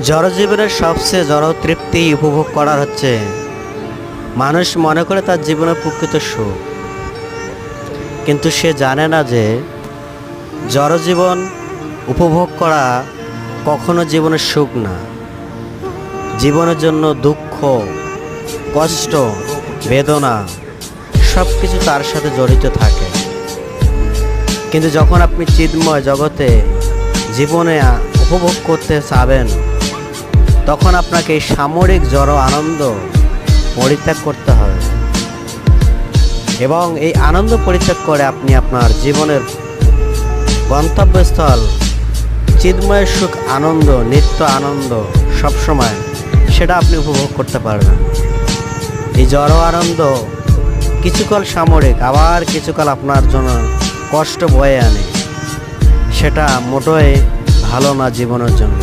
জড়জীবনের সবচেয়ে জড় তৃপ্তি উপভোগ করার হচ্ছে মানুষ মনে করে তার জীবনের প্রকৃত সুখ, কিন্তু সে জানে না যে জড়জীবন উপভোগ করা কখনো জীবনের সুখ না। জীবনের জন্য দুঃখ, কষ্ট, বেদনা সব কিছু তার সাথে জড়িত থাকে। কিন্তু যখন আপনি চিন্ময় জগতে জীবনে উপভোগ করতে চাবেন, তখন আপনাকে এই সামরিক জড় আনন্দ পরিত্যাগ করতে হবে এবং এই আনন্দ পরিত্যাগ করে আপনি আপনার জীবনের গন্তব্যস্থল চিন্ময় সুখ, আনন্দ, নিত্য আনন্দ সবসময় সেটা আপনি উপভোগ করতে পারবেন। এই জড় আনন্দ কিছুকাল সামরিক, আবার কিছুকাল আপনার জন্য কষ্ট বয়ে আনে। সেটা মোটেই ভালো না জীবনের জন্য।